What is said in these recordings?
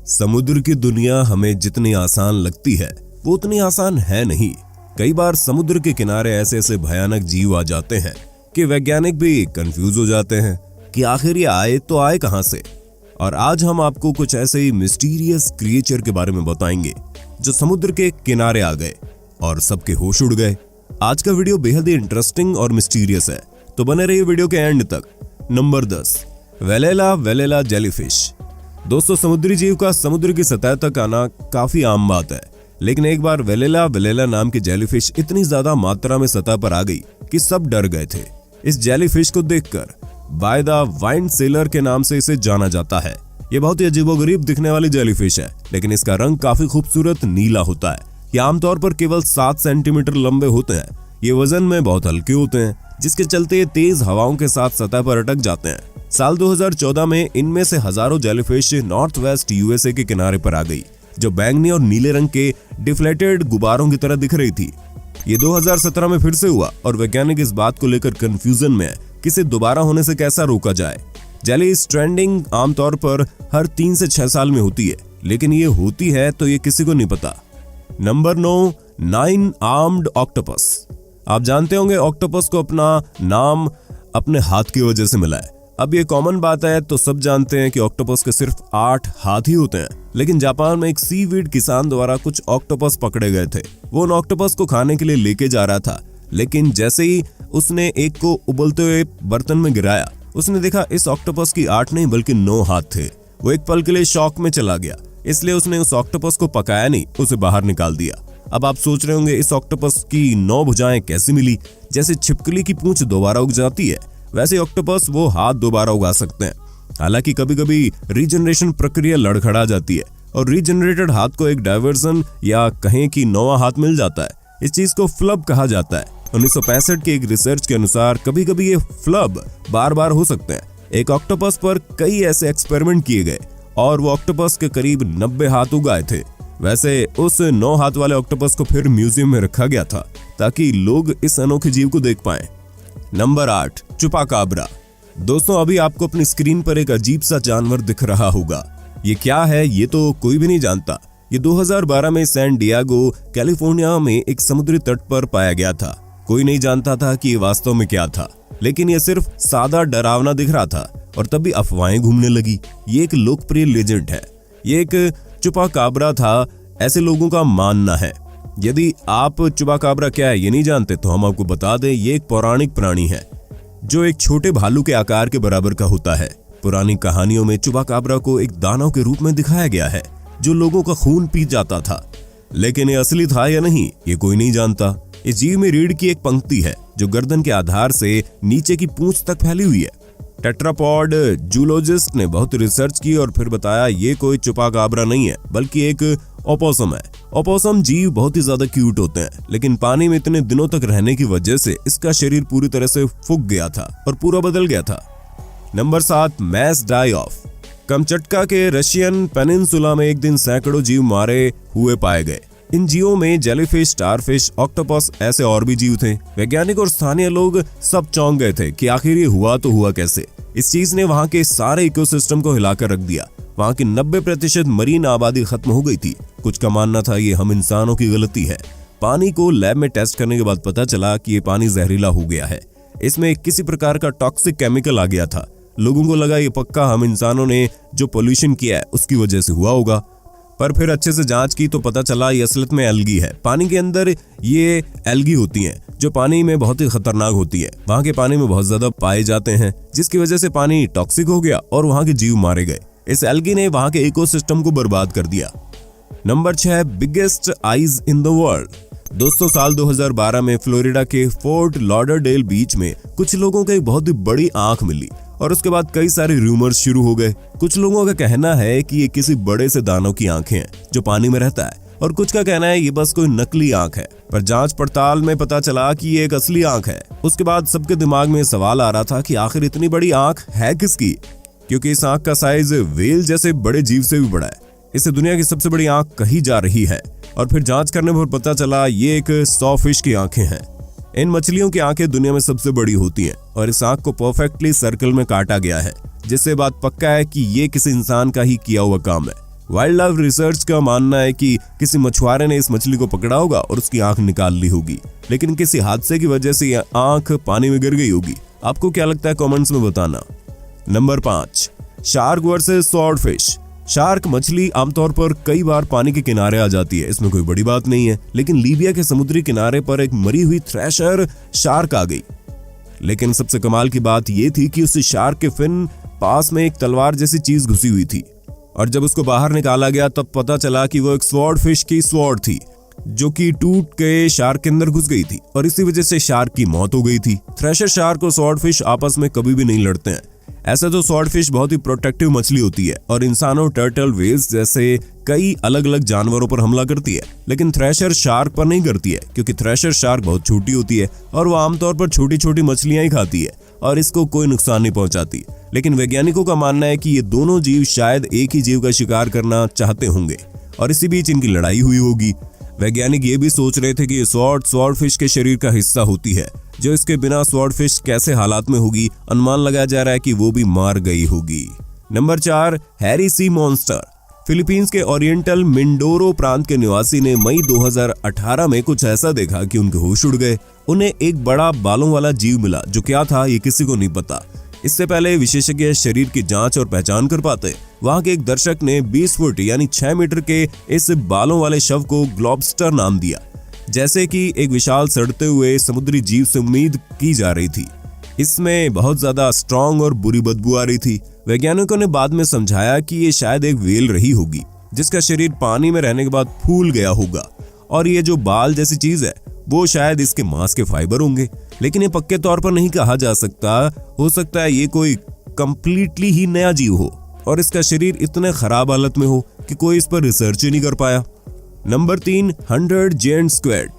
समुद्र की दुनिया हमें जितनी आसान लगती है वो उतनी आसान है नहीं। कई बार समुद्र के किनारे ऐसे ऐसे भयानक जीव आ जाते हैं कि वैज्ञानिक भी कंफ्यूज हो जाते हैं कि आखिर ये आए तो आए कहां से। और आज हम आपको कुछ ऐसे ही मिस्टीरियस क्रिएचर के बारे में बताएंगे जो समुद्र के किनारे आ गए और सबके होश उड़ गए। आज का वीडियो बेहद ही इंटरेस्टिंग और मिस्टीरियस है, तो बने रहिए वीडियो के एंड तक। Number 10, velella jellyfish. दोस्तों, समुद्री जीव का समुद्र की सतह तक आना काफी आम बात है, लेकिन एक बार वेलेला नाम की जेलीफिश इतनी ज्यादा मात्रा में सतह पर आ गई कि सब डर गए थे। इस जेलीफिश को देखकर बाय द वाइंड सेलर के नाम से इसे जाना जाता है। ये बहुत ही अजीबोगरीब दिखने वाली जेलीफिश है, लेकिन इसका रंग काफी खूबसूरत नीला होता है। ये आमतौर पर केवल 7 सेंटीमीटर लंबे होते हैं। ये वजन में बहुत हल्के होते हैं, जिसके चलते ये तेज हवाओं के साथ सतह पर अटक जाते हैं। साल 2014 में इनमें से हजारों जेलीफिश नॉर्थ वेस्ट यूएसए के किनारे पर आ गई, जो बैंगनी और नीले रंग के डिफ्लेटेड गुब्बारों की तरह दिख रही थी। ये 2017 में फिर से हुआ और वैज्ञानिक इस बात को लेकर कंफ्यूजन में है कि इसे दोबारा होने से कैसा रोका जाए। जेली स्ट्रैंडिंग आमतौर पर हर 3 से 6 साल में होती है, लेकिन ये होती है तो ये किसी को नहीं पता। Number 9, 9 armed octopus. आप जानते होंगे ऑक्टोपस को अपना नाम अपने हाथ की वजह से मिला है। अब ये कॉमन बात है, तो सब जानते हैं कि ऑक्टोपस के सिर्फ 8 हाथ ही होते हैं, लेकिन जापान में एक सीवीड किसान द्वारा कुछ ऑक्टोपस पकड़े गए थे। वो उन ऑक्टोपस को खाने के लिए लेके जा रहा था, लेकिन जैसे ही उसने एक को उबलते हुए बर्तन में गिराया, उसने देखा इस ऑक्टोपस की 8 नहीं बल्कि 9 हाथ थे। वो एक पल के लिए शॉक में चला गया, इसलिए उसने उस ऑक्टोपस को पकाया नहीं, उसे बाहर निकाल दिया। अब आप सोच रहे होंगे इस ऑक्टोपस की 9 भुजाएं कैसे मिली। जैसे छिपकली की पूंछ दोबारा उग जाती है, वैसे ऑक्टोपस वो हाथ दोबारा उगा सकते हैं। हालांकि कभी कभी रीजनरेशन प्रक्रिया लड़खड़ा जाती है और रीजनरेटेड हाथ को एक डायवर्जन या कहें कि 9वां हाथ मिल जाता है। इस चीज को फ्लब कहा जाता है। 1965 के एक रिसर्च के अनुसार कभी कभी ये फ्लब बार बार हो सकते हैं। एक ऑक्टोपस पर कई ऐसे एक्सपेरिमेंट किए गए और वो ऑक्टोपस के करीब 90 हाथ उगाए थे। वैसे उस 9 हाथ वाले ऑक्टोपस को फिर म्यूजियम में रखा गया था ताकि लोग इस अनोखे जीव को देख पाएं। नंबर 8, चुपाकाब्रा। दोस्तों, अभी आपको अपनी स्क्रीन पर एक अजीब सा जानवर दिख रहा होगा। ये क्या है ये तो कोई भी नहीं जानता। ये 2012 में सैन डिएगो कैलिफोर्निया में एक समुद्री तट पर पाया गया था। कोई नहीं जानता था कि ये वास्तव में क्या था, लेकिन ये सिर्फ सादा डरावना दिख रहा था और तभी अफवाहें घूमने लगी। ये एक लोकप्रिय लेजेंड है। ये एक चुपाकाब्रा था, ऐसे लोगों का मानना है। यदि आप चुपाकाब्रा क्या है ये नहीं जानते तो हम आपको बता दें, ये एक पौराणिक प्राणी है जो एक छोटे भालू के आकार के बराबर का होता है। पुरानी कहानियों में चुपाकाब्रा को एक दानव के रूप में दिखाया गया है जो लोगों का खून पी जाता था, लेकिन ये असली था या नहीं ये कोई नहीं जानता। इस जीव में रीढ़ की एक पंक्ति है जो गर्दन के आधार से नीचे की पूंछ तक फैली हुई है। टेट्रापॉड जूलॉजिस्ट ने बहुत रिसर्च की और फिर बताया ये कोई चुपाकाब्रा नहीं है बल्कि एक ओपोसम है। ओपोसम जीव बहुत ही ज्यादा क्यूट होते हैं, लेकिन पानी में इतने दिनों तक रहने की वजह से इसका शरीर पूरी तरह से फूक गया था और पूरा बदल गया था। Number 7, mass die off. Kamchatka के रशियन पेनिनसुला में एक दिन सैकड़ों जीव मारे हुए पाए गए। इन जीवों में जेलीफिश, स्टारफिश, ऑक्टोपस, ऐसे और भी जीव थे। वैज्ञानिक और स्थानीय लोग सब चौंक गए थे कि आखिर ये हुआ तो हुआ कैसे। इस चीज ने वहां के सारे इकोसिस्टम को हिलाकर रख दिया। वहां की 90% मरीन आबादी खत्म हो गई थी। कुछ का मानना था ये हम इंसानों की गलती है। पानी को लैब में टेस्ट करने के बाद पता चला कि ये पानी जहरीला हो गया है। इसमें किसी प्रकार का टॉक्सिक केमिकल आ गया था। लोगों को लगा ये पक्का हम इंसानों ने जो पोल्यूशन किया है उसकी वजह से हुआ होगा, पर फिर अच्छे से जांच की तो पता चला ये असलियत में एल्गी है। पानी के अंदर ये एल्गी होती हैं जो पानी में बहुत ही खतरनाक होती है। वहां के पानी में बहुत ज्यादा पाए जाते हैं, जिसकी वजह से पानी टॉक्सिक हो गया और वहां के जीव मारे गए। इस एल्गी ने वहां के इकोसिस्टम को बर्बाद कर दिया। Number 6, biggest eyes in the world. दोस्तों, साल 2012 में फ्लोरिडा के फोर्ट लॉडरडेल बीच में कुछ लोगों को एक बहुत ही बड़ी आंख मिली और उसके बाद कई सारे रूमर्स शुरू हो गए। कुछ लोगों का कहना है कि ये किसी बड़े से दानव की आंखें हैं जो पानी में रहता है, और कुछ का कहना है ये बस कोई नकली आंख है। पर जांच पड़ताल में पता चला कि ये एक असली आंख है। उसके बाद सबके दिमाग में सवाल आ रहा था कि आखिर इतनी बड़ी आंख है किसकी, क्योंकि इस आंख का साइज व्हेल जैसे बड़े जीव से भी बड़ा है। इसे दुनिया की सबसे बड़ी आंख कही जा रही है और फिर जांच करने पर पता चला ये एक 100 फिश की आंखें हैं। इन मछलियों की आंखें दुनिया में सबसे बड़ी होती हैं और इस आंख को परफेक्टली सर्कल में काटा गया है, जिससे बात पक्का है कि ये किसी इंसान का ही किया हुआ काम है। वाइल्ड लाइफ रिसर्च का मानना है कि किसी मछुआरे ने इस मछली को पकड़ा होगा और उसकी आंख निकाल ली होगी, लेकिन किसी हादसे की वजह से यह आंख पानी में गिर गई होगी। आपको क्या लगता है कमेंट्स में बताना। Number 5, shark versus swordfish. Shark मछली आमतौर पर कई बार पानी के किनारे आ जाती है, इसमें कोई बड़ी बात नहीं है, लेकिन लीबिया के समुद्री किनारे पर एक मरी हुई थ्रेशर शार्क आ गई। लेकिन सबसे कमाल की बात यह थी कि उस शार्क के फिन पास में एक तलवार जैसी चीज घुसी हुई थी, और जब उसको बाहर निकाला गया तब पता चला कि वो एक स्वॉर्डफिश की स्वॉर्ड थी, जो कि टूट के शार्क के अंदर घुस गई थी, और इसी वजह से शार्क की मौत हो गई थी। थ्रेशर शार्क और स्वॉर्डफिश आपस में कभी भी नहीं लड़ते हैं। ऐसे तो स्वॉर्डफिश बहुत ही प्रोटेक्टिव मछली होती है और इंसानों, टर्टल, वेल्स जैसे कई अलग अलग जानवरों पर हमला करती है, लेकिन थ्रेशर शार्क पर नहीं करती है, क्योंकि थ्रेशर शार्क बहुत छोटी होती है और वो आमतौर पर छोटी छोटी मछलियां ही खाती है और इसको कोई नुकसान नहीं पहुंचाती। लेकिन वैज्ञानिकों का मानना है कि ये दोनों जीव शायद एक ही जीव का शिकार करना चाहते होंगे और इसी बीच इनकी लड़ाई हुई होगी। वैज्ञानिक ये भी सोच रहे थे कि स्वॉर्डफिश के शरीर का हिस्सा होती है, जो इसके बिना स्वॉर्डफिश कैसे हालात में होगी, अनुमान लगाया जा रहा है कि वो भी मार गई होगी। Number 4, Harry sea monster. Philippines के ओरिएंटल मिंडोरो प्रांत के निवासी ने मई 2018 में कुछ ऐसा देखा कि उनके होश उड़ गए। उन्हें एक बड़ा बालों वाला जीव मिला, जो क्या था ये किसी को नहीं पता। इससे पहले विशेषज्ञ शरीर की जांच और पहचान कर पाते। वहां के एक दर्शक ने 20 फुट यानी 6 मीटर के इस बालों वाले शव को ग्लोबस्टर नाम दिया, जैसे कि एक विशाल सड़ते हुए समुद्री जीव से उम्मीद की जा रही थी। इसमें बहुत ज्यादा स्ट्रॉन्ग और बुरी बदबू आ रही थी। वैज्ञानिकों ने बाद में समझाया कि ये शायद एक व्हेल रही होगी, जिसका शरीर पानी में रहने के बाद फूल गया होगा, और ये जो बाल जैसी चीज है वो शायद इसके मांस के फाइबर होंगे। लेकिन ये पक्के तौर पर नहीं कहा जा सकता। हो सकता है ये कोई कंप्लीटली ही नया जीव हो और इसका शरीर इतने खराब हालत में हो कि कोई इस पर रिसर्च ही नहीं कर पाया। Number 3, 100 giant squid.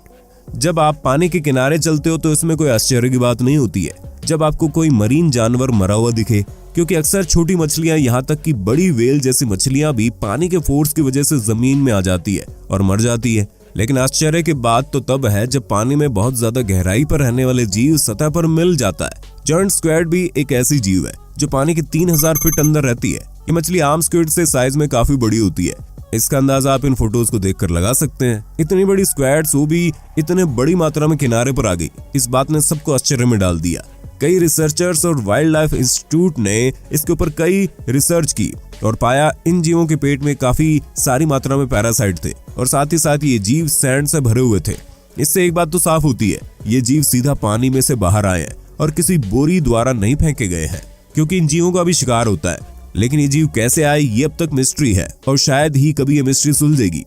जब आप पानी के किनारे चलते हो तो इसमें कोई आश्चर्य की बात नहीं होती है जब आपको कोई मरीन जानवर मरा हुआ दिखे, क्योंकि अक्सर छोटी मछलियां, यहाँ तक कि बड़ी व्हेल जैसी मछलियां भी पानी के फोर्स की वजह से जमीन में आ जाती है और मर जाती है। लेकिन आश्चर्य की बात तो तब है जब पानी में बहुत ज्यादा गहराई पर रहने वाले जीव सतह पर मिल जाता है। जेंट स्क्विड भी एक ऐसी जीव है जो पानी के 3000 फीट अंदर रहती है। ये मछली आम स्क्विड से साइज में काफी बड़ी होती है। इसका अंदाजा आप इन फोटोज को देखकर लगा सकते हैं। इतनी बड़ी स्क्विड्स वो भी इतने बड़ी मात्रा में किनारे पर आ गई, इस बात ने सबको आश्चर्य में डाल दिया। कई रिसर्चर्स और वाइल्ड लाइफ इंस्टीट्यूट ने इसके ऊपर कई रिसर्च की और पाया इन जीवों के पेट में काफी सारी मात्रा में पैरासाइट थे और साथ ही साथ ये जीव सैंड से भरे हुए थे। इससे एक बात तो साफ होती है, ये जीव सीधा पानी में से बाहर आए हैं और किसी बोरी द्वारा नहीं फेंके गए हैं, क्योंकि इन जीवों का भी शिकार होता है। लेकिन ये जीव कैसे आए ये अब तक मिस्ट्री है और शायद ही कभी ये मिस्ट्री सुलझेगी।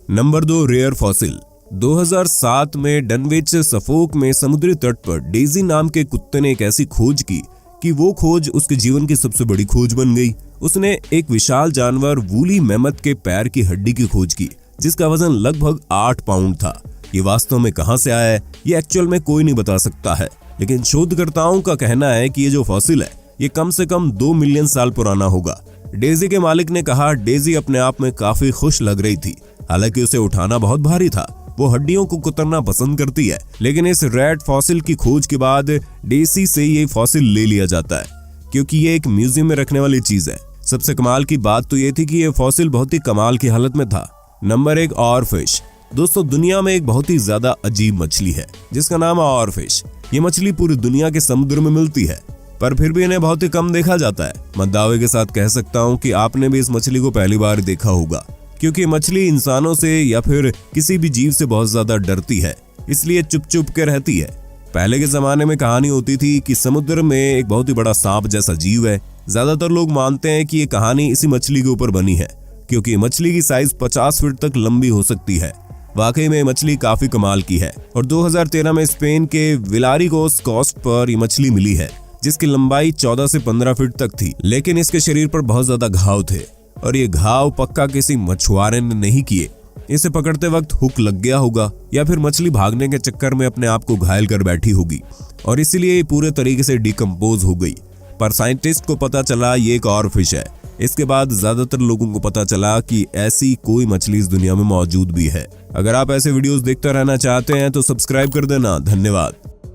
Number 2, rare fossil. 2007 में डनविच, सफोक में समुद्री तट पर डेजी नाम के कुत्ते ने एक ऐसी खोज की कि वो खोज उसके जीवन की सबसे बड़ी खोज बन गई। उसने एक विशाल जानवर वूली मैमथ के पैर की हड्डी की खोज की, जिसका वजन लगभग 8 पाउंड था। ये वास्तव में कहां से आया है ये एक्चुअल में कोई नहीं बता सकता है, लेकिन शोधकर्ताओं का कहना है कि ये जो फॉसिल है ये कम से कम 2 मिलियन साल पुराना होगा। डेजी के मालिक ने कहा डेजी अपने आप में काफी खुश लग रही थी, हालांकि उसे उठाना बहुत भारी था। वो हड्डियों को कुतरना पसंद करती है, लेकिन इस रेड फॉसिल की खोज के बाद डेजी से ये फॉसिल ले लिया जाता है, क्योंकि ये एक म्यूजियम में रखने वाली चीज है। सबसे कमाल की बात तो ये थी कि ये फॉसिल बहुत ही कमाल की हालत में था। नंबर 1, ऑरफिश। दोस्तों, दुनिया में एक बहुत ही ज्यादा अजीब मछली है जिसका नाम है ऑरफिश। ये मछली पूरी दुनिया के समुद्र में मिलती है, पर फिर भी इन्हें बहुत ही कम देखा जाता है। मैं दावे के साथ कह सकता हूँ कि आपने भी इस मछली को पहली बार देखा होगा, क्योंकि मछली इंसानों से या फिर किसी भी जीव से बहुत ज्यादा डरती है, इसलिए चुप चुप के रहती है। पहले के जमाने में कहानी होती थी कि समुद्र में एक बहुत ही बड़ा सांप जैसा जीव है। ज्यादातर लोग मानते हैं कि ये कहानी इसी मछली के ऊपर बनी है, क्योंकि मछली की साइज 50 फीट तक लंबी हो सकती है। वाकई में मछली काफी कमाल की है और 2013 में स्पेन के विलारिगोस कोस्ट पर ये मछली मिली है, जिसकी लंबाई 14 से 15 फीट तक थी। लेकिन इसके शरीर पर बहुत ज्यादा घाव थे और ये घाव पक्का किसी मछुआरे ने नहीं किए। इसे पकड़ते वक्त हुक लग गया होगा या फिर मछली भागने के चक्कर में अपने आप को घायल कर बैठी होगी और इसीलिए ये पूरे तरीके से डिकम्पोज हो गई। पर साइंटिस्ट को पता चला ये एक और फिश है। इसके बाद ज्यादातर लोगों को पता चला कि ऐसी कोई मछली इस दुनिया में मौजूद भी है। अगर आप ऐसे वीडियोस देखते रहना चाहते हैं तो सब्सक्राइब कर देना। धन्यवाद।